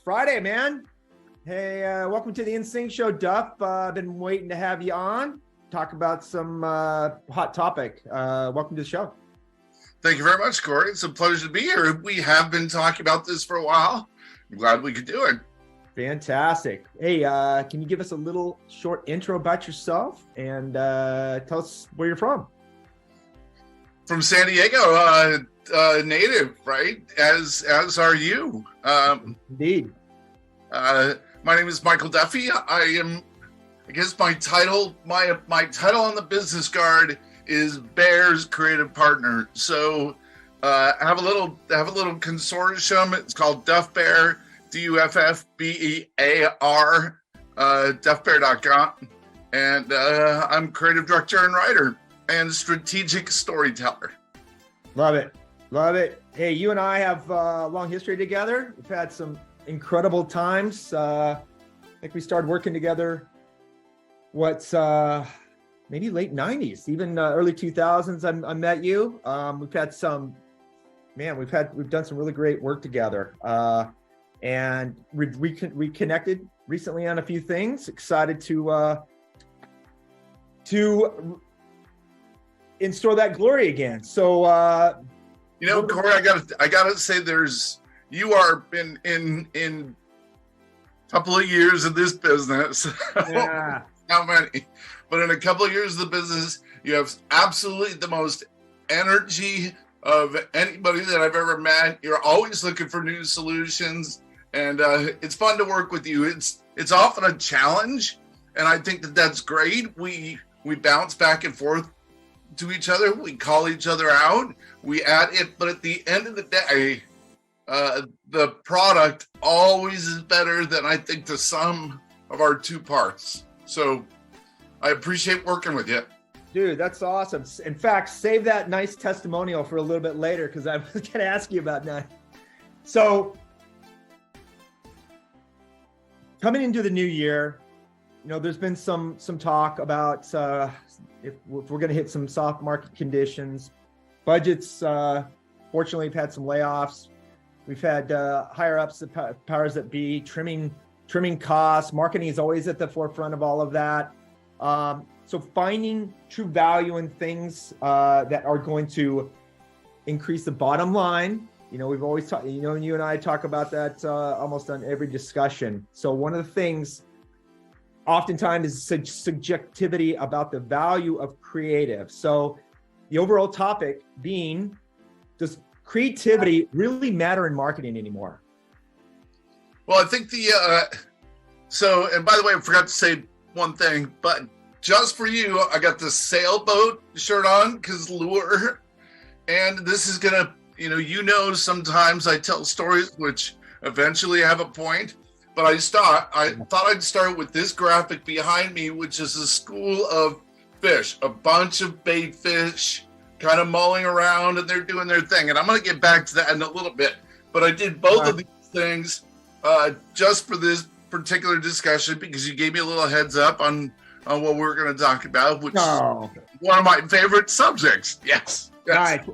Friday, man. Hey, welcome to the InnSync Show, Duff. I've been waiting to have you on, talk about some hot topic. Welcome to the show. Thank you very much, Cory. It's a pleasure to be here. We have been talking about this for a while. I'm glad we could do it. Fantastic. Hey, can you give us a little short intro about yourself and tell us where you're from? From San Diego, native, right? As are you. Indeed. My name is Michael Duffy. I guess my title on the business card is Bear's creative partner. So I have a little consortium. It's called Duff Bear, DUFFBEAR, duffbear.com. And I'm creative director and writer and strategic storyteller. Love it. Love it. Hey, you and I have a long history together. We've had some incredible times. I think we started working together, maybe late 90s, even early 2000s. I met you. We've done some really great work together. And we reconnected recently on a few things. Excited to install that glory again. So, Cory, I gotta say, you are been in a couple of years of this business. Yeah. How many? But in a couple of years of the business, you have absolutely the most energy of anybody that I've ever met. You're always looking for new solutions, and it's fun to work with you. It's often a challenge, and I think that's great. We bounce back and forth to each other. We call each other out. We add it, but at the end of the day, the product always is better than I think the sum of our two parts. So I appreciate working with you. Dude, that's awesome. In fact, save that nice testimonial for a little bit later, because I was going to ask you about that. So coming into the new year, there's been some talk about if we're going to hit some soft market conditions. Budgets, fortunately, we've had some layoffs. We've had higher ups, the powers that be, trimming costs. Marketing is always at the forefront of all of that. So finding true value in things that are going to increase the bottom line. We've always talked, you and I talk about that almost on every discussion. So one of the things oftentimes is subjectivity about the value of creative. So the overall topic being, does creativity really matter in marketing anymore? Well, I think and by the way, I forgot to say one thing, but just for you, I got the sailboat shirt on because lure. And this is gonna, sometimes I tell stories which eventually have a point, but I thought I'd start with this graphic behind me, which is a school of fish, a bunch of bait fish kind of mulling around, and they're doing their thing. And I'm going to get back to that in a little bit, but I did both of these things just for this particular discussion because you gave me a little heads up on what we're going to talk about, which is one of my favorite subjects. Yes. Right.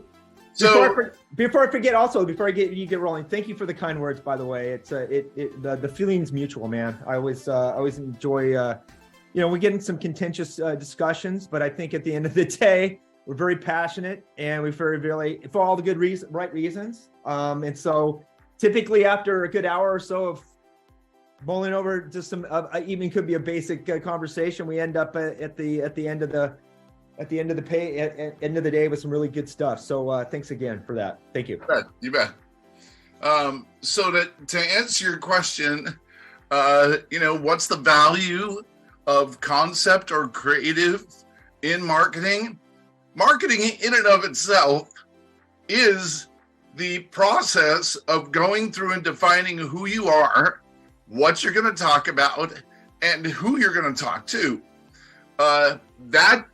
So before I forget, also before you get rolling, thank you for the kind words. By the way, it's the feeling's mutual, man. I always enjoy. We get in some contentious discussions, but I think at the end of the day, we're very passionate and we very for all the good right reasons. And so typically after a good hour or so of mulling over just some even could be a basic conversation, we end up at the end of the day with some really good stuff. So thanks again for that. Thank you. You bet. So to answer your question, what's the value of concept or creative in marketing? Marketing in and of itself is the process of going through and defining who you are, what you're going to talk about, and who you're going to talk to. That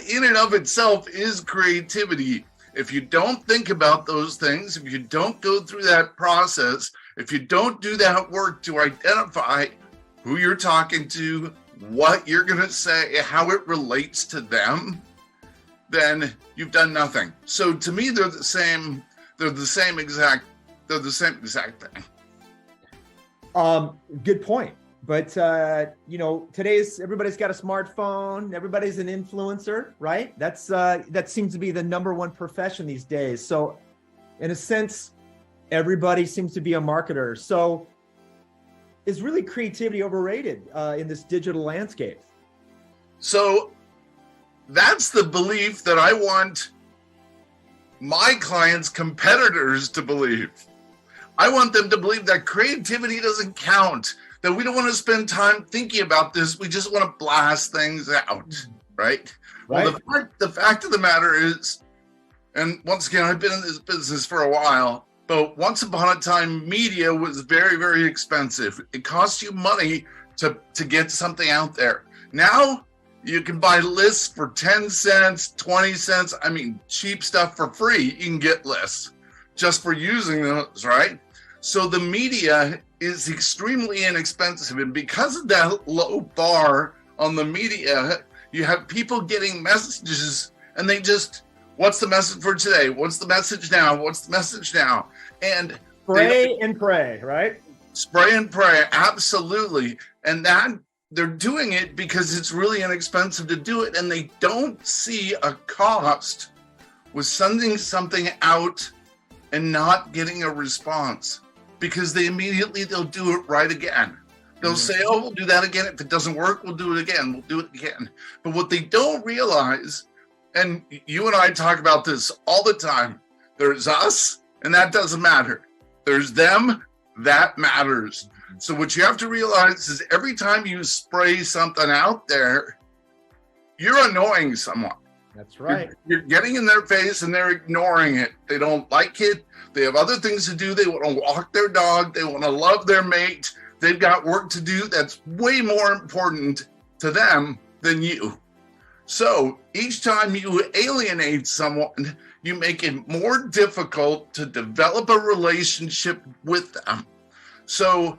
in and of itself is creativity. If you don't think about those things, if you don't go through that process, if you don't do that work to identify who you're talking to, what you're going to say, how it relates to them, then you've done nothing. So to me, they're the same exact thing. Good point. But today's everybody's got a smartphone. Everybody's an influencer, right? That seems to be the number one profession these days. So, in a sense, everybody seems to be a marketer. So, is really creativity overrated in this digital landscape? So, that's the belief that I want my clients' competitors to believe. I want them to believe that creativity doesn't count, that we don't want to spend time thinking about this. We just want to blast things out, right? Well, the fact of the matter is, and once again, I've been in this business for a while, but once upon a time, media was very, very expensive. It cost you money to get something out there. Now, you can buy lists for 10 cents, 20 cents. I mean, cheap stuff for free. You can get lists just for using those, right? So the media is extremely inexpensive. And because of that low bar on the media, you have people getting messages and they just, what's the message for today? What's the message now? What's the message now? And spray and pray, right? Spray and pray, absolutely. And that they're doing it because it's really inexpensive to do it. And they don't see a cost with sending something out and not getting a response, because they'll do it right again. They'll say, oh, we'll do that again. If it doesn't work, we'll do it again. We'll do it again. But what they don't realize, and you and I talk about this all the time, there's us, and that doesn't matter. There's them, that matters. So what you have to realize is every time you spray something out there, you're annoying someone. That's right. You're getting in their face and they're ignoring it. They don't like it. They have other things to do. They want to walk their dog. They want to love their mate. They've got work to do that's way more important to them than you. So each time you alienate someone, you make it more difficult to develop a relationship with them. So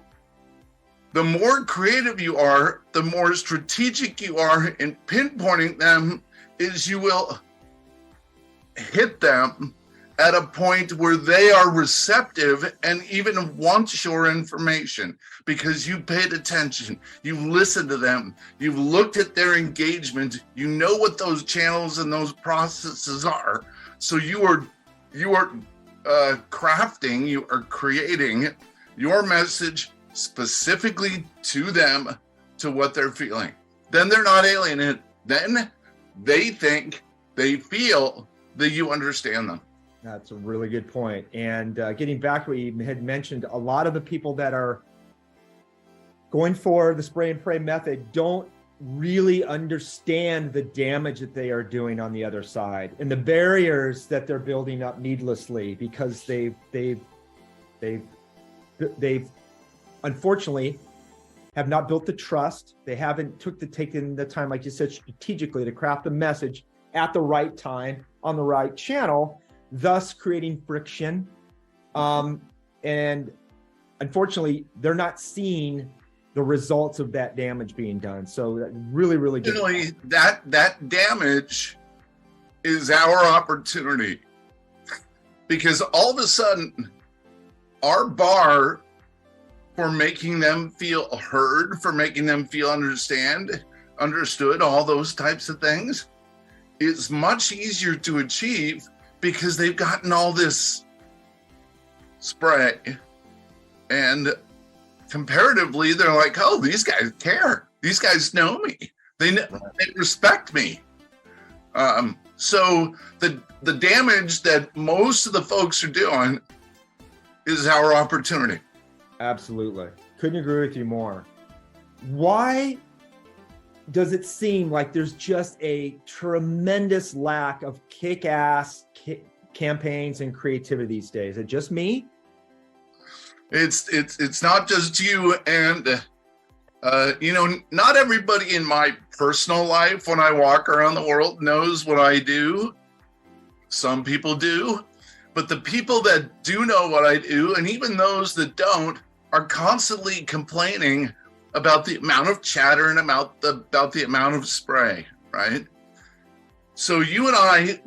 the more creative you are, the more strategic you are in pinpointing them, is you will hit them at a point where they are receptive and even want your information because you paid attention, you've listened to them, you've looked at their engagement, you know what those channels and those processes are. So you are crafting, you are creating your message specifically to them, to what they're feeling. Then they're not alienated. Then they think, they feel that you understand them. That's a really good point. And getting back to what you had mentioned, a lot of the people that are going for the spray and pray method don't really understand the damage that they are doing on the other side and the barriers that they're building up needlessly, because they've unfortunately have not built the trust. They haven't taken the time, like you said, strategically to craft a message at the right time on the right channel, thus creating friction. And unfortunately, they're not seeing the results of that damage being done. So really, really good. That damage is our opportunity, because all of a sudden, our bar for making them feel heard, for making them feel understood, all those types of things, is much easier to achieve because they've gotten all this spray. And comparatively, they're like, oh, these guys care. These guys know me. They respect me. So the damage that most of the folks are doing is our opportunity. Absolutely. Couldn't agree with you more. Why does it seem like there's just a tremendous lack of kick-ass campaigns and creativity these days? Is it just me? It's not just you. And, not everybody in my personal life when I walk around the world knows what I do. Some people do. But the people that do know what I do, and even those that don't, are constantly complaining about the amount of chatter and about the amount of spray, right? So you and I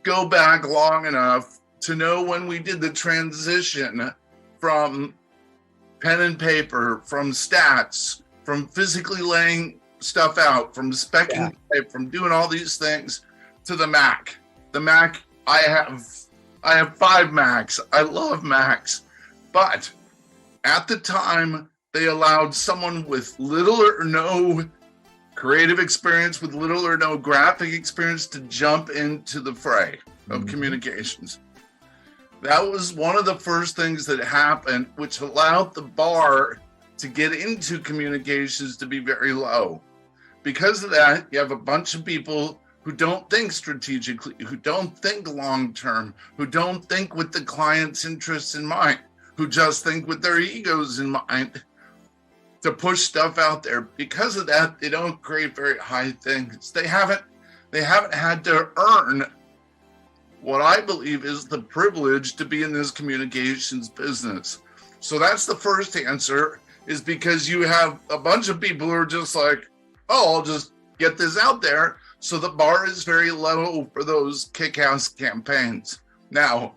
go back long enough to know when we did the transition from pen and paper, from stats, from physically laying stuff out, from specking, from doing all these things, to the Mac. The Mac, I have 5 Macs. I love Macs. But at the time, they allowed someone with little or no creative experience, with little or no graphic experience, to jump into the fray of communications. That was one of the first things that happened, which allowed the bar to get into communications to be very low. Because of that, you have a bunch of people who don't think strategically, who don't think long-term, who don't think with the client's interests in mind, who just think with their egos in mind to push stuff out there. Because of that, they don't create very high things. They haven't had to earn what I believe is the privilege to be in this communications business. So that's the first answer, is because you have a bunch of people who are just like, oh, I'll just get this out there. So the bar is very low for those kick-ass campaigns. Now,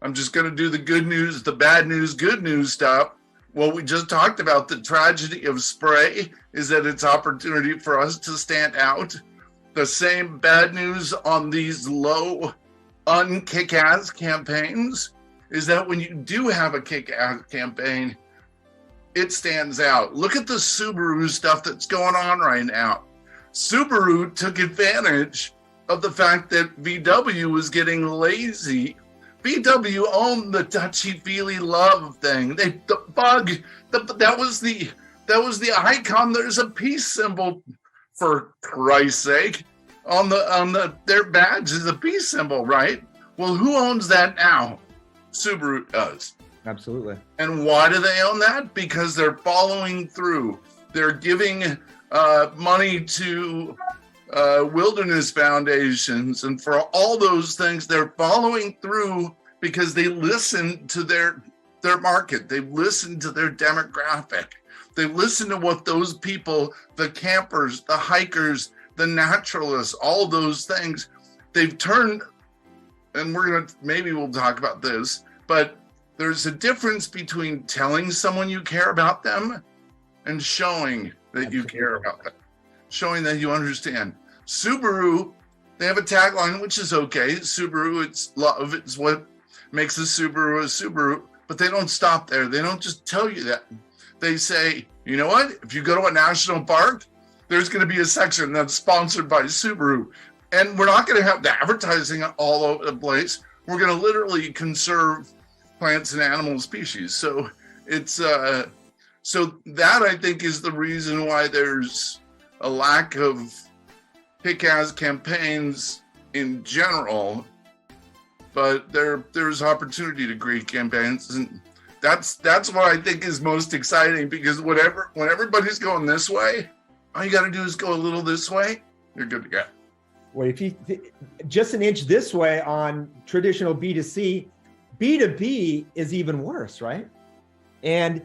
I'm just going to do the good news, the bad news, good news stuff. Well, we just talked about the tragedy of spray is that it's opportunity for us to stand out. The same bad news on these low, un-kick-ass campaigns is that when you do have a kick-ass campaign, it stands out. Look at the Subaru stuff that's going on right now. Subaru took advantage of the fact that VW was getting lazy. VW owned the touchy-feely love thing. That was the icon. There's a peace symbol, for Christ's sake. On their badge is a peace symbol, right? Well, who owns that now? Subaru does. Absolutely. And why do they own that? Because they're following through. They're giving money to wilderness foundations, and for all those things, they're following through because they listen to their market. They listen to their demographic. They listen to what those people, the campers, the hikers, the naturalists, all those things, they've turned. And maybe we'll talk about this, but there's a difference between telling someone you care about them and showing that you care about them, showing that you understand. Subaru, they have a tagline, which is okay. Subaru, it's love. It's what makes a Subaru, but they don't stop there. They don't just tell you that. They say, you know what? If you go to a national park, there's going to be a section that's sponsored by Subaru. And we're not going to have the advertising all over the place. We're going to literally conserve plants and animal species. So it's so that, I think, is the reason why there's a lack of kick-ass campaigns in general, but there's opportunity to create campaigns, and that's what I think is most exciting, because when everybody's going this way, all you got to do is go a little this way, you're good to go. Well, if you just an inch this way on traditional B2C, B2B is even worse, right? And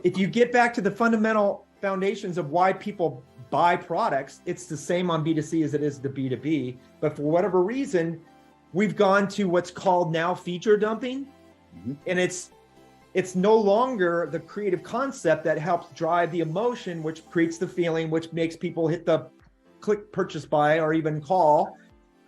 if you get back to the fundamental foundations of why people buy products, it's the same on B2C as it is the B2B. But for whatever reason, we've gone to what's called now feature dumping. Mm-hmm. And it's no longer the creative concept that helps drive the emotion, which creates the feeling, which makes people hit the click, purchase, buy, or even call.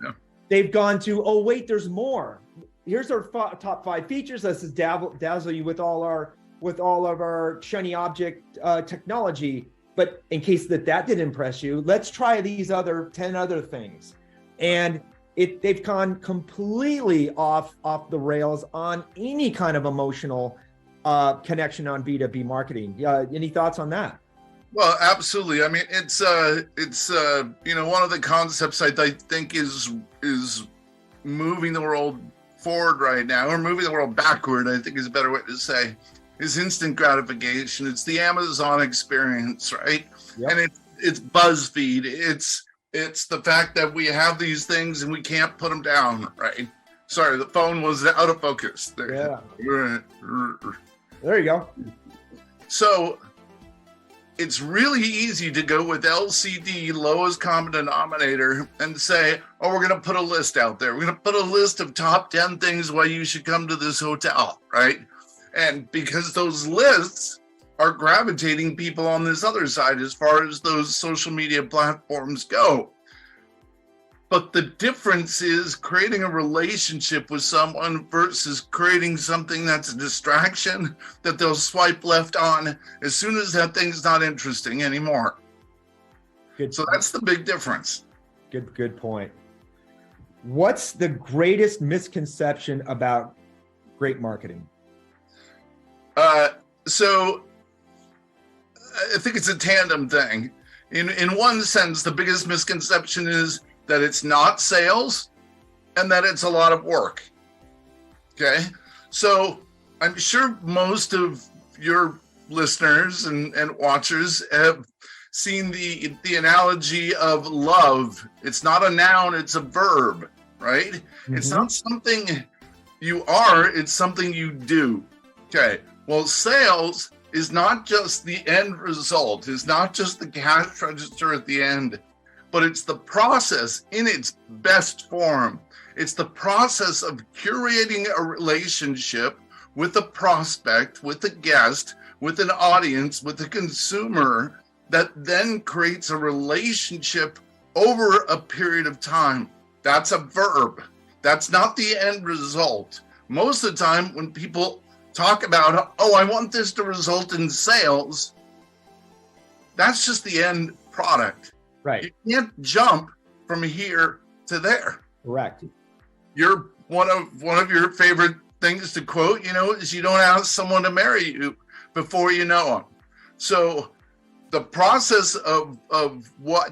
Yeah. They've gone to, oh, wait, there's more. Here's our top 5 features. Let's just dazzle you with all of our shiny object technology. But in case that didn't impress you, let's try these 10 other things. And they've gone completely off the rails on any kind of emotional connection on B2B marketing. Any thoughts on that? Well, absolutely. I mean, it's one of the concepts I think is moving the world forward right now, or moving the world backward, I think is a better way to say, is instant gratification. It's the Amazon experience, right? Yep. And it's BuzzFeed. It's the fact that we have these things and we can't put them down, right? Sorry, the phone was out of focus. Yeah. There you go. So it's really easy to go with LCD, lowest common denominator, and say, oh, we're going to put a list out there. We're going to put a list of top 10 things why you should come to this hotel, right? And because those lists are gravitating people on this other side as far as those social media platforms go. But the difference is creating a relationship with someone versus creating something that's a distraction that they'll swipe left on as soon as that thing's not interesting anymore. Good. So that's the big difference. Good point. What's the greatest misconception about great marketing? So I think it's a tandem thing. In one sense, the biggest misconception is that it's not sales and that it's a lot of work. Okay. So I'm sure most of your listeners and watchers have seen the analogy of love. It's not a noun, it's a verb, right? Mm-hmm. It's not something you are, it's something you do. Okay. Well, sales is not just the end result. It's not just the cash register at the end, but it's the process in its best form. It's the process of curating a relationship with a prospect, with a guest, with an audience, with a consumer that then creates a relationship over a period of time. That's a verb. That's not the end result. Most of the time when people talk about, oh, I want this to result in sales, that's just the end product. Right. You can't jump from here to there. Correct. You're one of your favorite things to quote, is you don't ask someone to marry you before you know them. So the process of what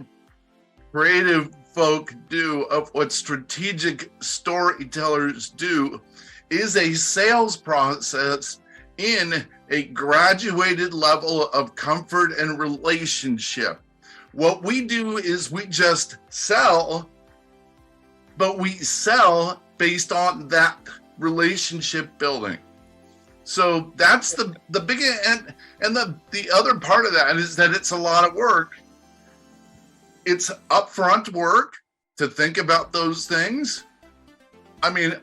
creative folk do, of what strategic storytellers do, is a sales process in a graduated level of comfort and relationship. What we do is we just sell, but we sell based on that relationship building. So that's the big, and the other part of that is that it's a lot of work. It's upfront work to think about those things. I mean,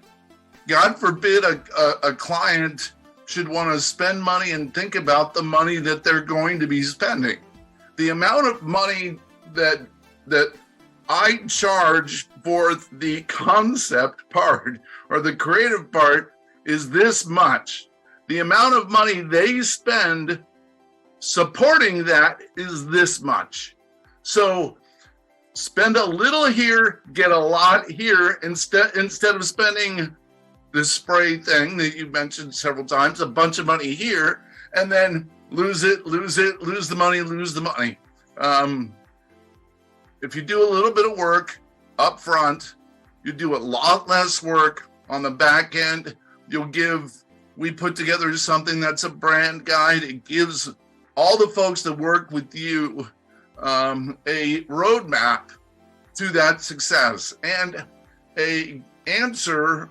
God forbid a client should want to spend money and think about the money that they're going to be spending. The amount of money that I charge for the concept part or the creative part is this much. The amount of money they spend supporting that is this much. So spend a little here, get a lot here, instead of spending this spray thing that you mentioned several times, a bunch of money here, and then lose the money. If you do a little bit of work up front, you do a lot less work on the back end. We put together something that's a brand guide. It gives all the folks that work with you a roadmap to that success and a answer,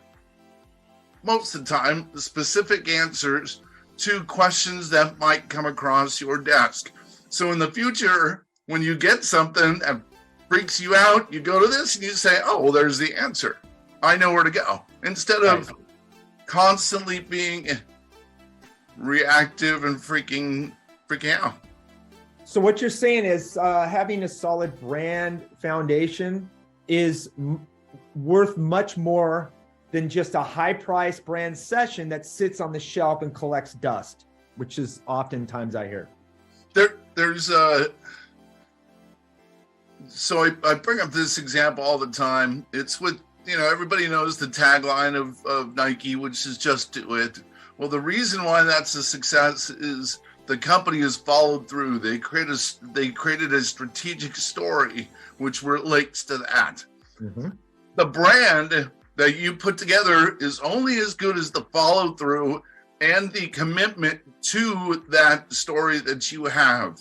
most of the time, specific answers to questions that might come across your desk. So in the future, when you get something that freaks you out, you go to this and you say, oh, well, there's the answer. I know where to go. Instead of constantly being reactive and freaking out. So what you're saying is having a solid brand foundation is worth much more than just a high-priced brand session that sits on the shelf and collects dust, which is oftentimes I hear. So I bring up this example all the time. It's with, everybody knows the tagline of Nike, which is just do it. Well, the reason why that's a success is the company has followed through. They created a strategic story which relates to that. Mm-hmm. The brand that you put together is only as good as the follow through and the commitment to that story that you have.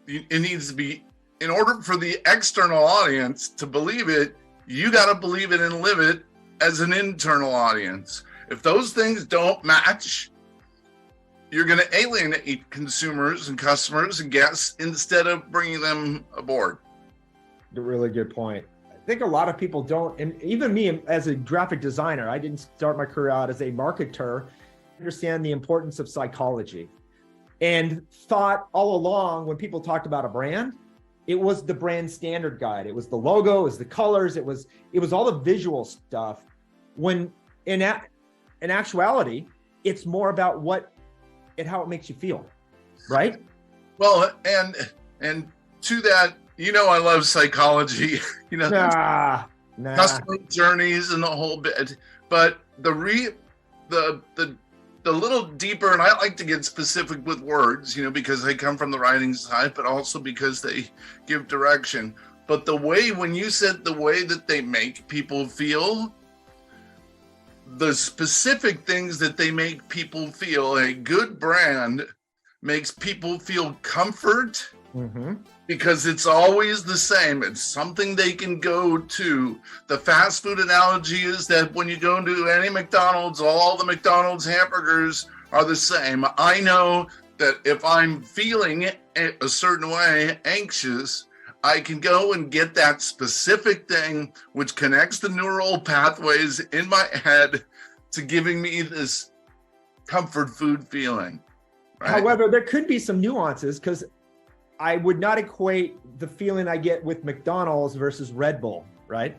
It needs to be, in order for the external audience to believe it, you got to believe it and live it as an internal audience. If those things don't match, you're going to alienate consumers and customers and guests instead of bringing them aboard. A really good point. I think a lot of people don't, and even me as a graphic designer, I didn't start my career out as a marketer. understand the importance of psychology and thought all along when people talked about a brand, it was the brand standard guide. It was the logo, it was the colors, it was all the visual stuff. When in actuality, it's more about how it makes you feel, right? Well, and to that, I love psychology, customer journeys and the whole bit. But the little deeper, and I like to get specific with words, because I come from the writing side, but also because they give direction. But when you said the way that they make people feel, the specific things that they make people feel, a good brand makes people feel comfort, because it's always the same. It's something they can go to. The fast food analogy is that when you go into any McDonald's, all the McDonald's hamburgers are the same. I know that if I'm feeling a certain way, anxious, I can go and get that specific thing which connects the neural pathways in my head to giving me this comfort food feeling. Right? However, there could be some nuances, because I would not equate the feeling I get with McDonald's versus Red Bull, right?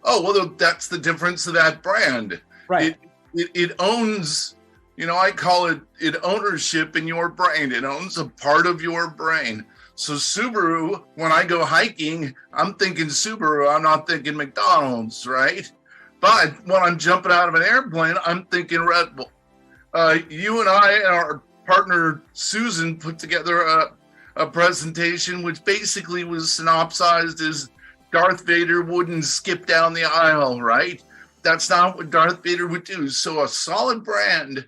Oh, well, that's the difference of that brand. Right. It owns, I call it ownership in your brain. It owns a part of your brain. So Subaru, when I go hiking, I'm thinking Subaru, I'm not thinking McDonald's, right? But when I'm jumping out of an airplane, I'm thinking Red Bull. You and I and our partner Susan put together a presentation which basically was synopsized as Darth Vader wouldn't skip down the aisle, right? That's not what Darth Vader would do. So a solid brand,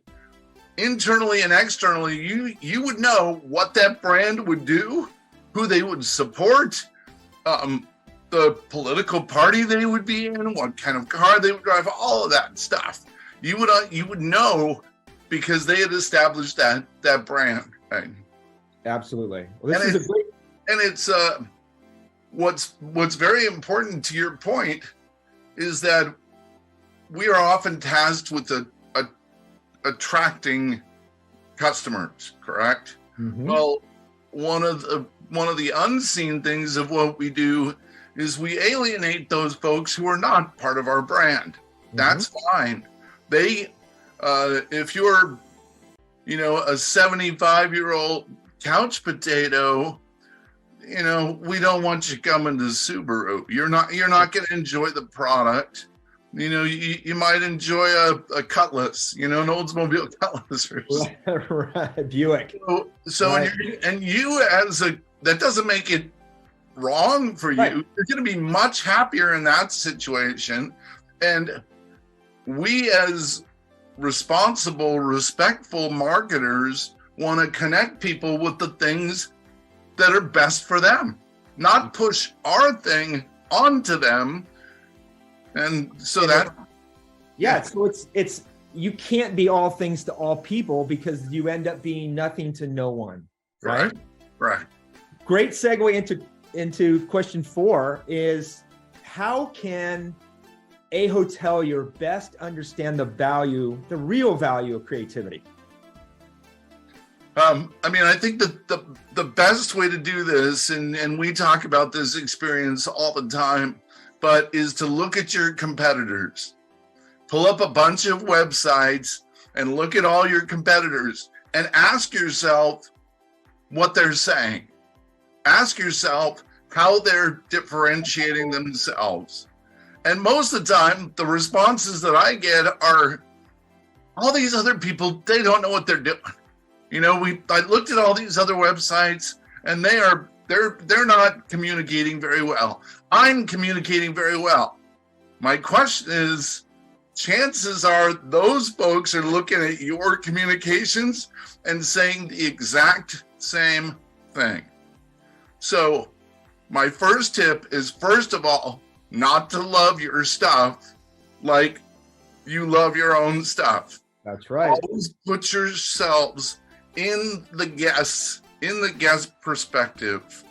internally and externally, you would know what that brand would do, who they would support, the political party they would be in, what kind of car they would drive, all of that stuff. You would know, because they had established that brand, right? Absolutely. Well, it's what's very important to your point is that we are often tasked with attracting customers, correct? Well, one of the unseen things of what we do is we alienate those folks who are not part of our brand. That's fine. They, if you're, a 75-year-old couch potato, we don't want you coming to Subaru. You're not going to enjoy the product. You might enjoy a Cutlass, an Oldsmobile Cutlass. Right, Buick. So right. That doesn't make it wrong for you. Right. You're going to be much happier in that situation. And we, as responsible, respectful marketers, want to connect people with the things that are best for them, not push our thing onto them. And so so it's you can't be all things to all people, because you end up being nothing to no one, right? Right. Great segue into question 4 is, how can a hotelier best understand the real value of creativity? I think that the best way to do this, and we talk about this experience all the time, but is to look at your competitors. Pull up a bunch of websites and look at all your competitors and ask yourself what they're saying. Ask yourself how they're differentiating themselves. And most of the time, the responses that I get are, all these other people, they don't know what they're doing. I looked at all these other websites, and they're not communicating very well. I'm communicating very well. My question is, chances are those folks are looking at your communications and saying the exact same thing. So my first tip is, first of all, not to love your stuff like you love your own stuff. That's right. Always put yourselves in the guest perspective.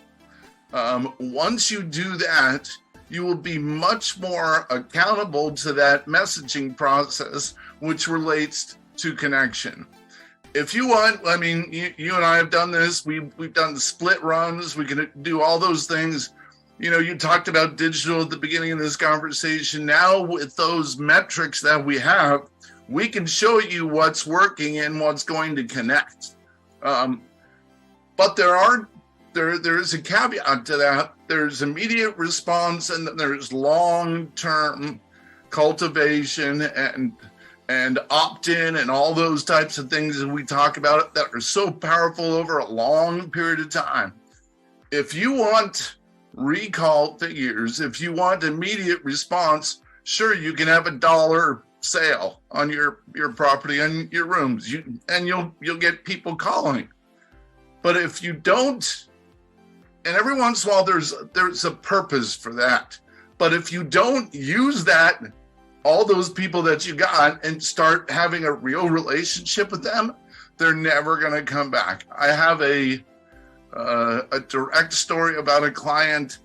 Once you do that, you will be much more accountable to that messaging process, which relates to connection. If you want, I mean, you and I have done this. We've done split runs. We can do all those things. You know, you talked about digital at the beginning of this conversation. Now with those metrics that we have, we can show you what's working and what's going to connect. But there is a caveat to that. There's immediate response, and then there's long-term cultivation and opt-in and all those types of things that we talk about that are so powerful over a long period of time. If you want recall figures, if you want immediate response, sure, you can have $1 sale on your property and your rooms, you'll get people calling. But if you don't, and every once in a while there's a purpose for that, but if you don't use that, all those people that you got, and start having a real relationship with them, they're never going to come back. I have a direct story about a client.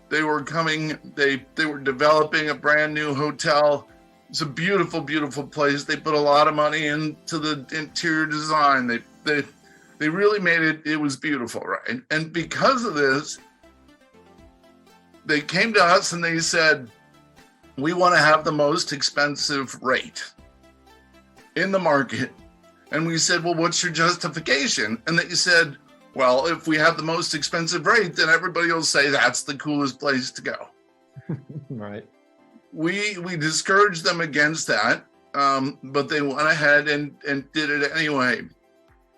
They were developing a brand new hotel. It's a beautiful, beautiful place. They put a lot of money into the interior design. They really made it was beautiful, right? And because of this, they came to us and they said, we want to have the most expensive rate in the market. And we said, well, what's your justification? And they said, well, if we have the most expensive rate, then everybody will say that's the coolest place to go. Right. We discouraged them against that, but they went ahead and did it anyway.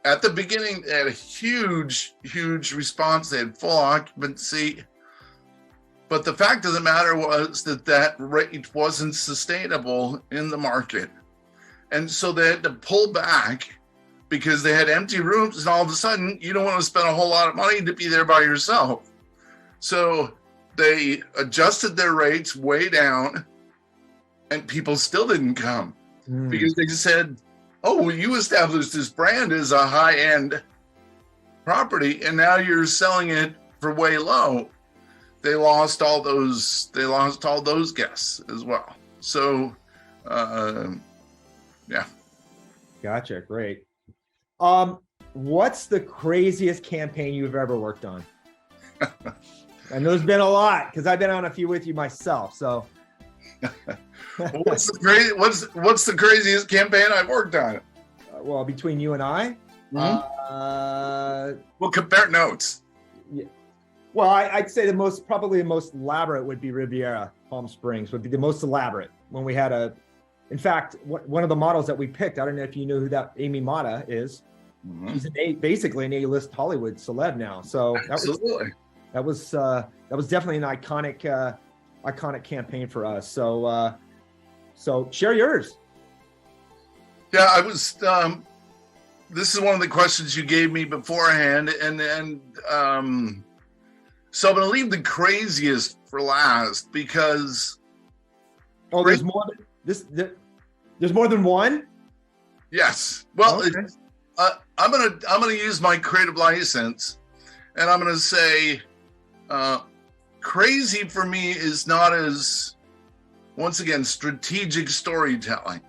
At the beginning, they had a huge, huge response. They had full occupancy. But the fact of the matter was that rate wasn't sustainable in the market. And so they had to pull back because they had empty rooms, and all of a sudden you don't want to spend a whole lot of money to be there by yourself. So they adjusted their rates way down, and people still didn't come because they said, oh, well, you established this brand as a high-end property, and now you're selling it for way low. They lost all those guests as well. So, yeah. Gotcha. Great. What's the craziest campaign you've ever worked on? I know there's been a lot because I've been on a few with you myself. So, what's the craziest campaign I've worked on? Well, between you and I, we'll compare notes. Yeah. Well, I'd say probably the most elaborate would be Riviera Palm Springs would be the most elaborate when we had in fact, one of the models that we picked, I don't know if you know who that Amy Mata is. Mm-hmm. She's basically an A-list Hollywood celeb now. So that was definitely an iconic campaign for us. So share yours. Yeah, I was. This is one of the questions you gave me beforehand, and so I'm going to leave the craziest for last because. Oh, there's more than this. There's more than one. Yes. Well, okay. I'm gonna use my creative license, and I'm gonna say, crazy for me is not as, once again, strategic storytelling,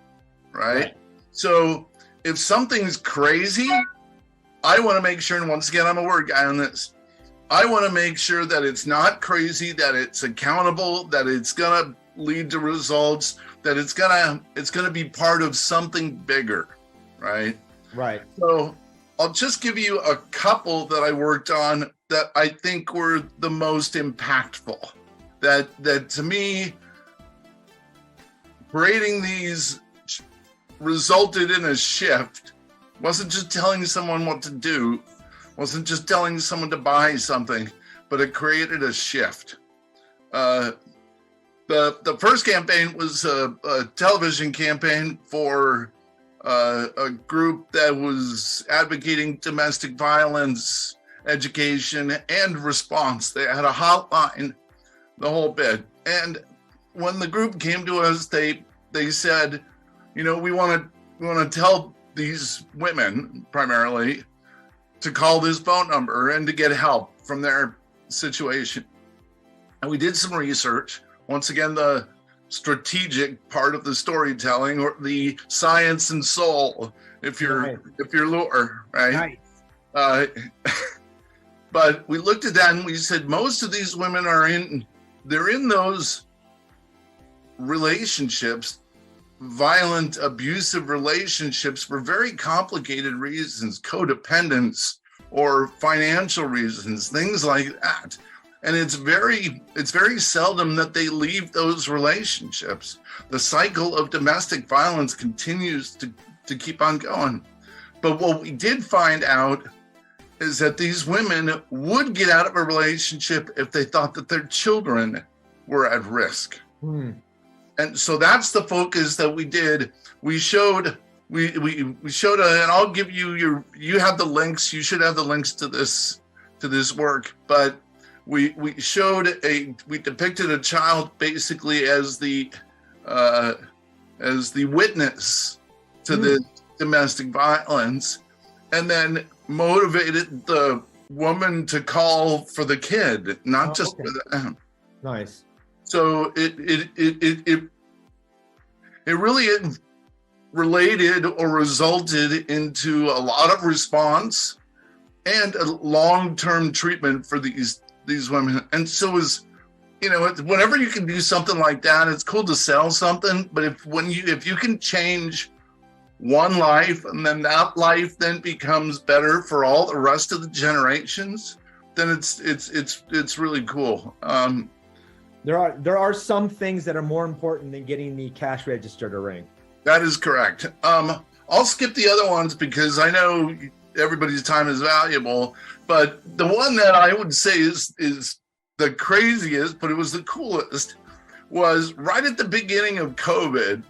right? So if something's crazy, I want to make sure, and once again, I'm a word guy on this. I want to make sure that it's not crazy, that it's accountable, that it's gonna lead to results, that it's gonna be part of something bigger, right? Right. So I'll just give you a couple that I worked on that I think were the most impactful. That to me, creating these resulted in a shift. Wasn't just telling someone what to do, wasn't just telling someone to buy something, but it created a shift. The first campaign was a television campaign for a group that was advocating domestic violence education and response. They had a hotline, the whole bit. And when the group came to us, they said, you know, we want to tell these women primarily to call this phone number and to get help from their situation. And we did some research. Once again, the strategic part of the storytelling, or the science and soul, if you're lore, right? Nice. But we looked at that and we said most of these women they're in those relationships, violent, abusive relationships, for very complicated reasons, codependence or financial reasons, things like that. And it's very seldom that they leave those relationships. The cycle of domestic violence continues to keep on going. But what we did find out is that these women would get out of a relationship if they thought that their children were at risk. And so that's the focus that we did. We showed, and I'll give you have the links. You should have the links to this work. But we depicted a child basically as the witness to the domestic violence, and then motivated the woman to call for the kid, not just for them. Nice. So it really related or resulted into a lot of response and a long-term treatment for these women. And so whenever you can do something like that, it's cool to sell something. But if you can change one life, and then that life then becomes better for all the rest of the generations, then it's really cool. There are some things that are more important than getting the cash register to ring. That is correct. I'll skip the other ones because I know everybody's time is valuable. But the one that I would say is the craziest, but it was the coolest, was right at the beginning of COVID.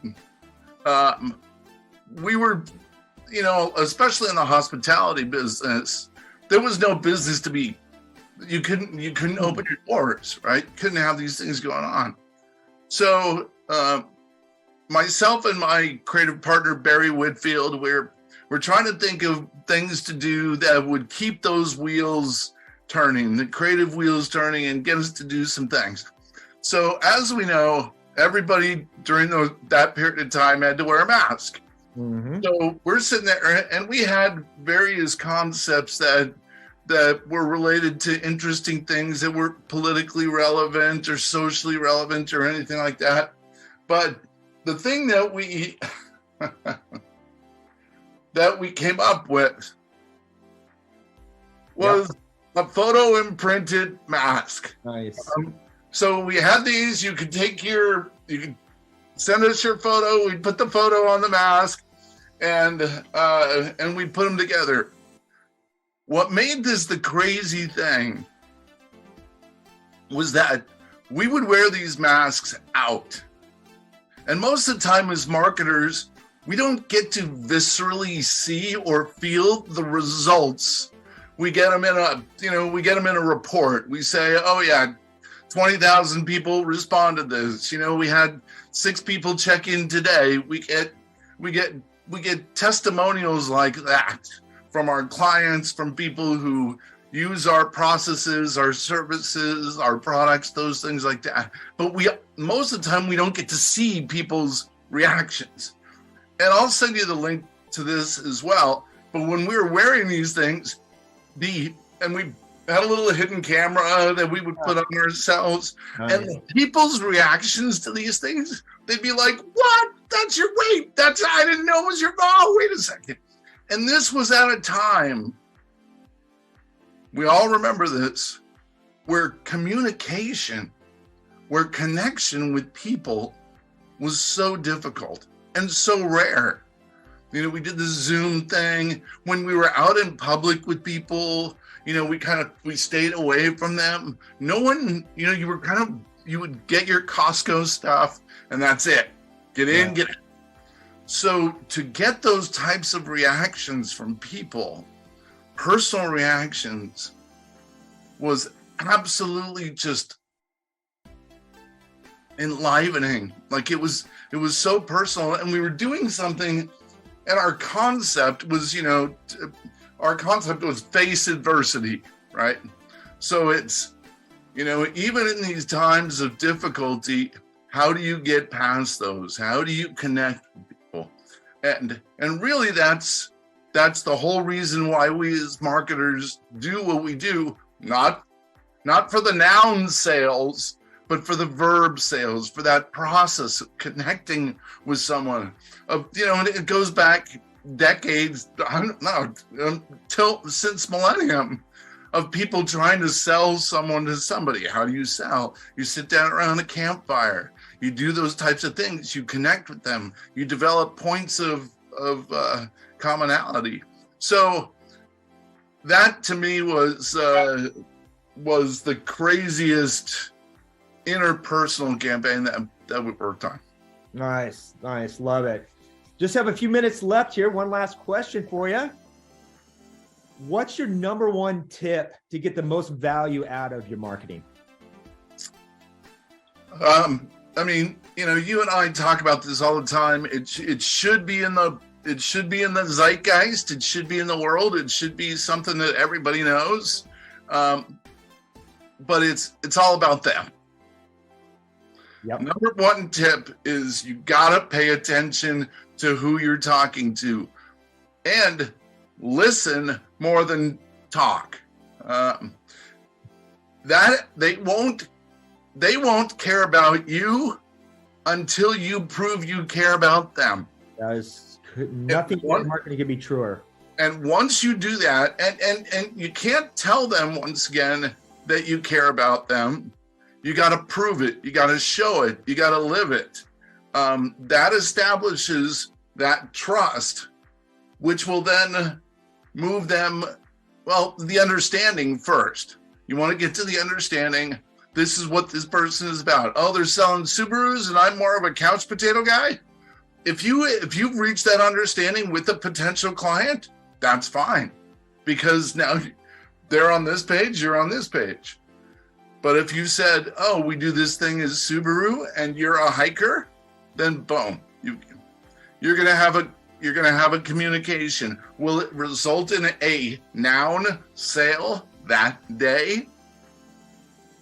We were, especially in the hospitality business, there was no business to be. You couldn't open your doors, right? Couldn't have these things going on. So myself and my creative partner Barry Whitfield, we're trying to think of things to do that would keep those wheels turning, the creative wheels turning, and get us to do some things. So as we know, everybody during that period of time had to wear a mask. Mm-hmm. So we're sitting there, and we had various concepts that were related to interesting things that were politically relevant or socially relevant or anything like that. But the thing that we came up with was a photo imprinted mask. Nice. So we had these. You could send us your photo. We'd put the photo on the mask, and we put them together. What made this the crazy thing was that we would wear these masks out. And most of the time as marketers, we don't get to viscerally see or feel the results. We get them in a report. We say, oh yeah, 20,000 people responded to this. We had 6 people check in today. We get testimonials like that from our clients, from people who use our processes, our services, our products, those things like that. But most of the time we don't get to see people's reactions. And I'll send you the link to this as well. But when we were wearing these things, and we had a little hidden camera that we would put on ourselves, and people's reactions to these things, they'd be like, "What? That's your weight? I didn't know it was your." Oh, wait a second. And this was at a time, we all remember this, where communication, where connection with people was so difficult and so rare. We did the Zoom thing. When we were out in public with people, we stayed away from them. No one, you would get your Costco stuff and that's it. Get in, get in. So to get those types of reactions from people, personal reactions, was absolutely just enlivening. Like it was so personal, and we were doing something, and our concept was, face adversity, right? So it's, even in these times of difficulty, how do you get past those? How do you connect with people? And really that's the whole reason why we as marketers do what we do, not for the noun sales, but for the verb sales, for that process of connecting with someone. And it goes back decades, I don't know, since millennium, of people trying to sell someone to somebody. How do you sell? You sit down around a campfire. You do those types of things. You connect with them. You develop points of commonality. So that to me was the craziest interpersonal campaign that we worked on. Nice. Love it. Just have a few minutes left here. One last question for you. What's your number one tip to get the most value out of your marketing? You and I talk about this all the time. It should be in the zeitgeist. It should be in the world. It should be something that everybody knows. But it's all about them. Yep. Number one tip is you gotta pay attention to who you're talking to, and listen more than talk. That they won't care about you until you prove you care about them. That is nothing in marketing can be truer. And once you do that, and you can't tell them once again that you care about them. You got to prove it. You got to show it. You got to live it. That establishes that trust, which will then move them. Well, the understanding first. You want to get to the understanding. This is what this person is about. Oh, they're selling Subarus and I'm more of a couch potato guy. If you've reached that understanding with a potential client, that's fine. Because now they're on this page, you're on this page. But if you said, oh, we do this thing as Subaru and you're a hiker, then boom, you're gonna have a communication. Will it result in a noun sale that day?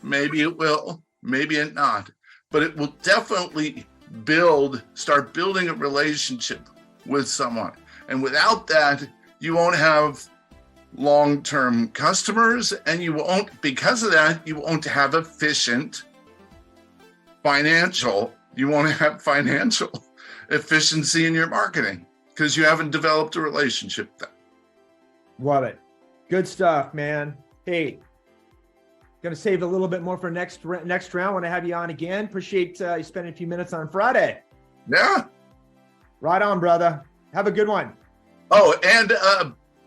Maybe it will, maybe it not. But it will definitely start building a relationship with someone. And without that, you won't have long-term customers, and you won't have efficient financial efficiency in your marketing because you haven't developed a relationship with them. Love it. Good stuff, man. Hey, gonna save a little bit more for next round when I have you on again. Appreciate you spending a few minutes on Friday. Yeah. Right on, brother. Have a good one. Oh, and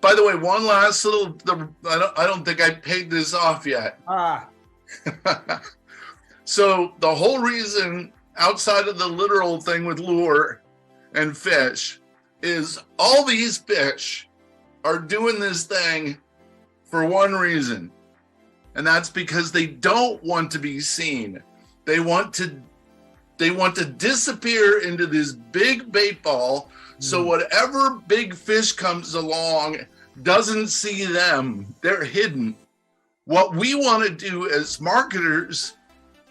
by the way, one last little, I don't think I paid this off yet. So the whole reason outside of the literal thing with lure and fish is all these fish are doing this thing for one reason. And that's because they don't want to be seen. They want to disappear into this big bait ball. So whatever big fish comes along doesn't see them. They're hidden. What we want to do as marketers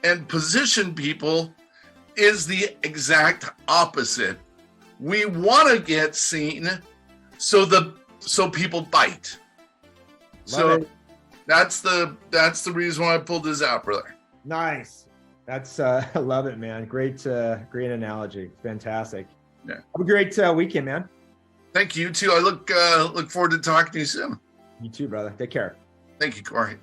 and position people is the exact opposite. We want to get seen so people bite. That's the reason why I pulled this out, brother. Nice. That's I love it, man. Great analogy. Fantastic. Yeah. Have a great weekend, man. Thank you too. I look forward to talking to you soon. You too, brother. Take care. Thank you, Cory.